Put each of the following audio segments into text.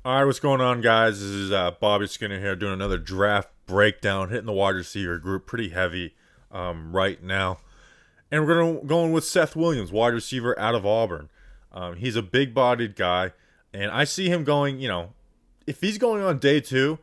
All right, what's going on, guys? This is Bobby Skinner here doing another draft breakdown, hitting the wide receiver group pretty heavy right now. And we're going with Seth Williams, wide receiver out of Auburn. He's a big bodied guy, and I see him going, if he's going on day two,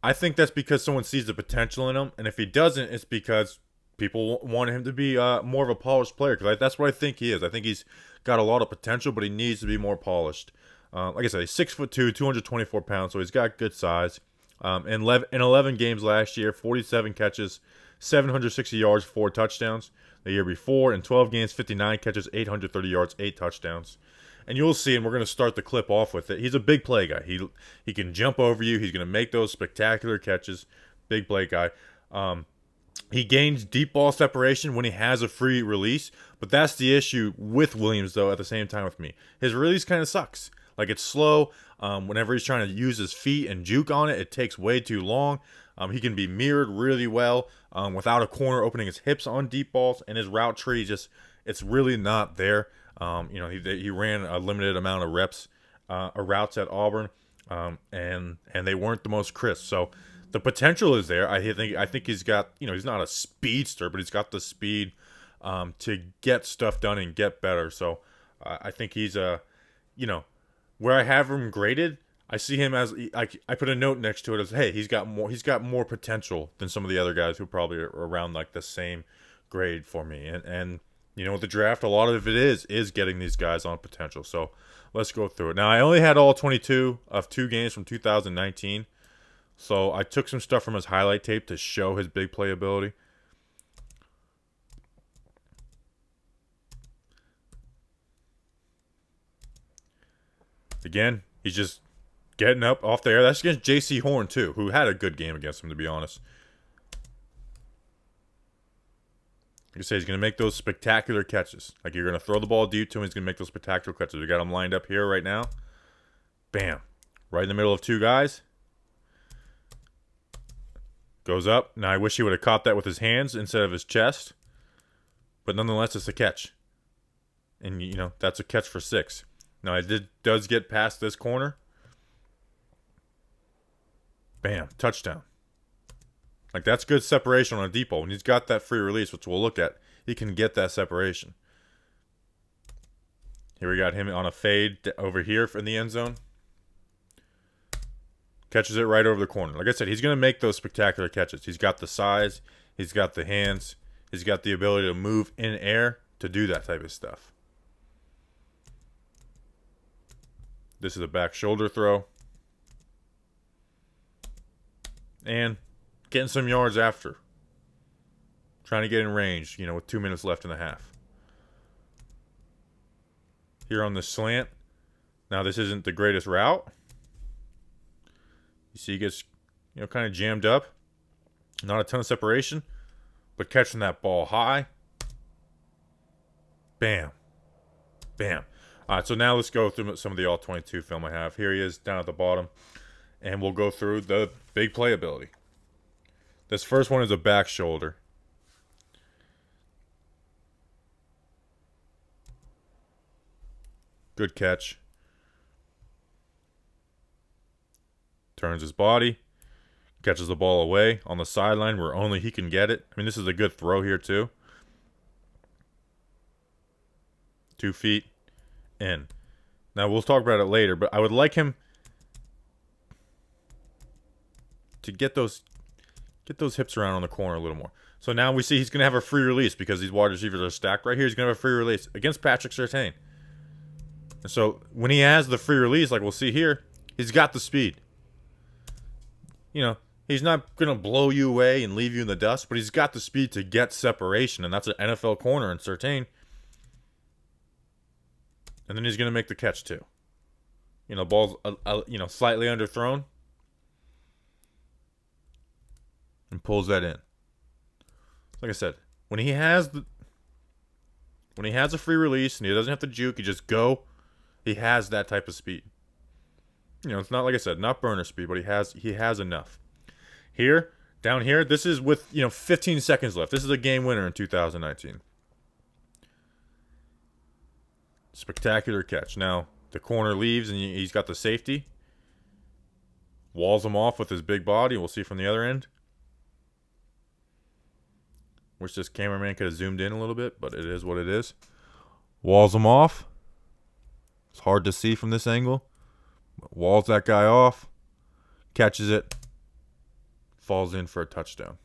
I think that's because someone sees the potential in him. And if he doesn't, it's because people want him to be more of a polished player. Because that's what I think he is. I think he's got a lot of potential, but he needs to be more polished. Like I said, he's 6'2", 224 pounds, so he's got good size. In 11 games last year, 47 catches, 760 yards, 4 touchdowns. The year before, in 12 games, 59 catches, 830 yards, 8 touchdowns. And you'll see, and we're going to start the clip off with it. He's a big play guy. He can jump over you. He's going to make those spectacular catches. Big play guy. He gains deep ball separation when he has a free release, but that's the issue with Williams, though, at the same time with me. His release kind of sucks. Like, it's slow. Whenever he's trying to use his feet and juke on it, it takes way too long. He can be mirrored really well without a corner opening his hips on deep balls, and his route tree it's really not there. He ran a limited amount of reps routes at Auburn, and they weren't the most crisp. So the potential is there. I think he's got, he's not a speedster, but he's got the speed to get stuff done and get better. So I think he's where I have him graded, I see him as I put a note next to it as, hey, he's got more potential than some of the other guys who probably are around like the same grade for me. And with the draft, a lot of it is getting these guys on potential. So let's go through it. Now, I only had all 22 of 2 games from 2019. So I took some stuff from his highlight tape to show his big playability. Again, he's just getting up off the air. That's against J.C. Horn, too, who had a good game against him, to be honest. Like I say, he's going to make those spectacular catches. Like, you're going to throw the ball deep to him, he's going to make those spectacular catches. We got him lined up here right now. Bam. Right in the middle of 2 guys. Goes up. Now, I wish he would have caught that with his hands instead of his chest. But nonetheless, it's a catch. And, that's a catch for 6. Now, it does get past this corner. Bam. Touchdown. Like, that's good separation on a deep ball. When he's got that free release, which we'll look at, he can get that separation. Here we got him on a fade over here in the end zone. Catches it right over the corner. Like I said, he's going to make those spectacular catches. He's got the size. He's got the hands. He's got the ability to move in air to do that type of stuff. This is a back shoulder throw. And getting some yards after. Trying to get in range, with 2 minutes left in the half. Here on the slant. Now, this isn't the greatest route. You see he gets, kind of jammed up. Not a ton of separation. But catching that ball high. Bam. Bam. All right, so now let's go through some of the All-22 film I have. Here he is down at the bottom. And we'll go through the big playability. This first one is a back shoulder. Good catch. Turns his body. Catches the ball away on the sideline where only he can get it. I mean, this is a good throw here, too. 2 feet in. Now, we'll talk about it later, but I would like him to get those hips around on the corner a little more. So now we see he's going to have a free release because these wide receivers are stacked right here. He's going to have a free release against Patrick Surtain. And so when he has the free release, like we'll see here, he's got the speed. He's not going to blow you away and leave you in the dust, but he's got the speed to get separation, and that's an NFL corner in Surtain. And then he's going to make the catch, too. Ball's, slightly underthrown. And pulls that in. Like I said, when he has a free release and he doesn't have to juke, he just go. He has that type of speed. It's not, like I said, not burner speed, but he has enough. Down here, this is with 15 seconds left. This is a game winner in 2019. Spectacular catch. Now the corner leaves and he's got the safety. Walls him off with his big body. We'll see from the other end. Wish this cameraman could have zoomed in a little bit, but it is what it is. Walls him off. It's hard to see from this angle. Walls that guy off. Catches it. Falls in for a touchdown.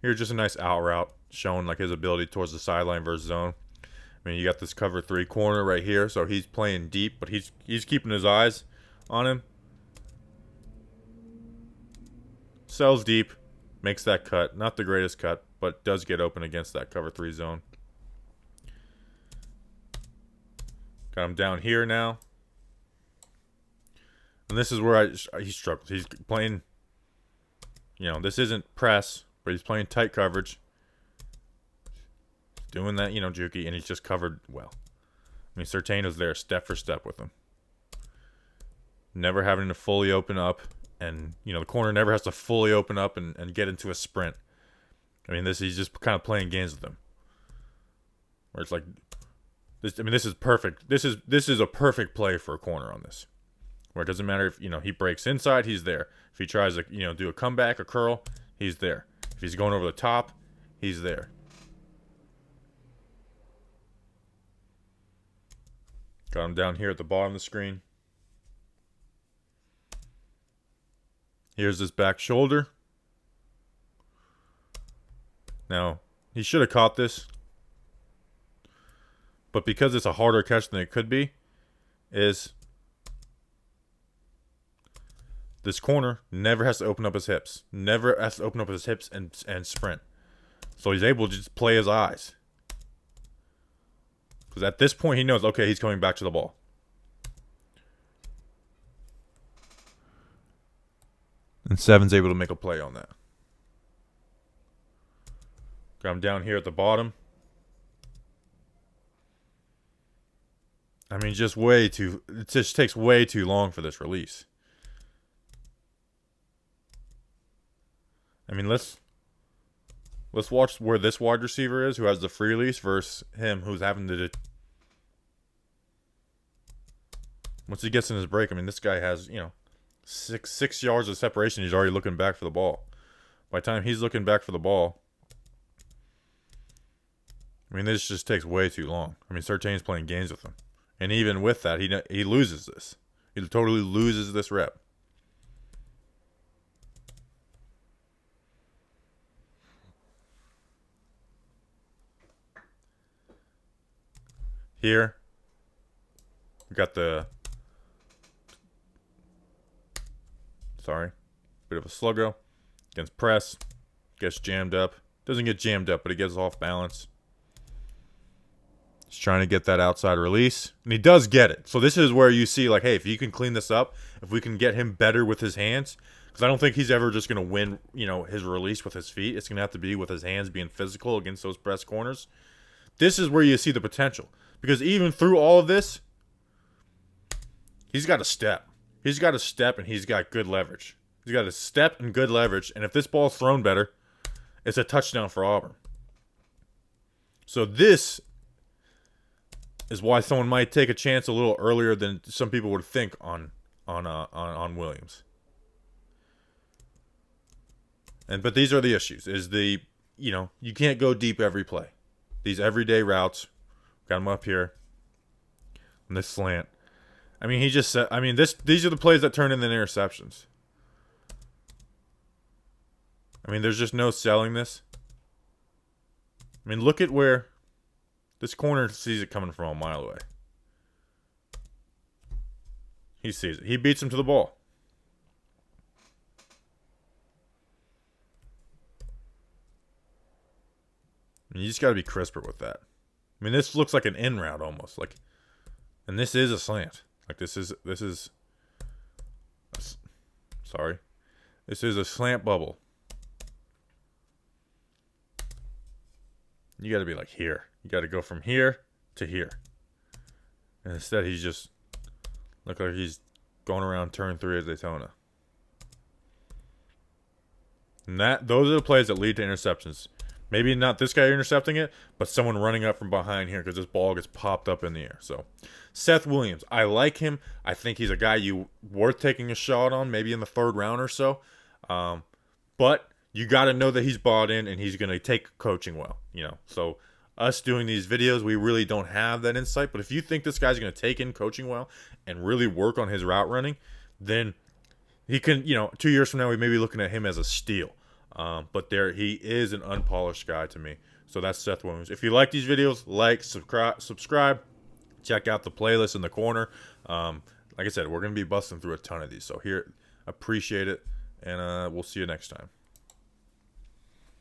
Here's just a nice out route showing like his ability towards the sideline versus zone. I mean, you got this cover 3 corner right here, so he's playing deep, but he's keeping his eyes on him. Sells deep, makes that cut. Not the greatest cut, but does get open against that cover 3 zone. Got him down here now. And this is where he struggles. He's playing, this isn't press, but he's playing tight coverage. Doing that, jukey, and he's just covered well. I mean, Surtain was there step for step with him. Never having to fully open up, and, the corner never has to fully open up and get into a sprint. I mean, he's just kind of playing games with him. Where it's like, this is perfect. This is a perfect play for a corner on this. Where it doesn't matter if, he breaks inside, he's there. If he tries to, do a comeback or curl, he's there. If he's going over the top, he's there. Got him down here at the bottom of the screen. Here's his back shoulder. Now, he should have caught this. But because it's a harder catch than it could be, is this corner never has to open up his hips. Never has to open up his hips and sprint. So he's able to just play his eyes. Because at this point he knows, okay, he's coming back to the ball. And Seven's able to make a play on that. Got him down here at the bottom. I mean, it just takes way too long for this release. I mean, let's watch where this wide receiver is, who has the free release, versus him, who's having to. Once he gets in his break, I mean, this guy has, 6 yards of separation. He's already looking back for the ball. By the time he's looking back for the ball, I mean, this just takes way too long. I mean, Surtain's playing games with him, and even with that, he loses this. He totally loses this rep. Here, we got bit of a sluggo against press. Gets jammed up. Doesn't get jammed up, but he gets off balance. He's trying to get that outside release, and he does get it. So this is where you see, like, hey, if you can clean this up, if we can get him better with his hands, because I don't think he's ever just going to win, his release with his feet. It's going to have to be with his hands being physical against those press corners. This is where you see the potential. Because even through all of this, he's got a step. He's got a step, and he's got good leverage. He's got a step and good leverage. And if this ball's thrown better, it's a touchdown for Auburn. So this is why someone might take a chance a little earlier than some people would think on Williams. But these are the issues. You can't go deep every play. These everyday routes. Got him up here on this slant. I mean, these are the plays that turn into interceptions. I mean, there's just no selling this. I mean, look at where this corner sees it coming from a mile away. He sees it. He beats him to the ball. I mean, you just got to be crisper with that. I mean, this looks like an in route almost, and this is a slant. This is a slant bubble. You got to be like here. You got to go from here to here. And instead, he's just look like he's going around turn 3 of Daytona. And those are the plays that lead to interceptions. Maybe not this guy intercepting it, but someone running up from behind here because this ball gets popped up in the air. So, Seth Williams, I like him. I think he's a guy you worth taking a shot on, maybe in the 3rd round or so. But you got to know that he's bought in and he's going to take coaching well. So us doing these videos, we really don't have that insight. But if you think this guy's going to take in coaching well and really work on his route running, then he can. 2 years from now, we may be looking at him as a steal. But he is an unpolished guy to me. So that's Seth Williams. If you like these videos, like, subscribe. Check out the playlist in the corner. Like I said, we're going to be busting through a ton of these. So here, appreciate it. And we'll see you next time.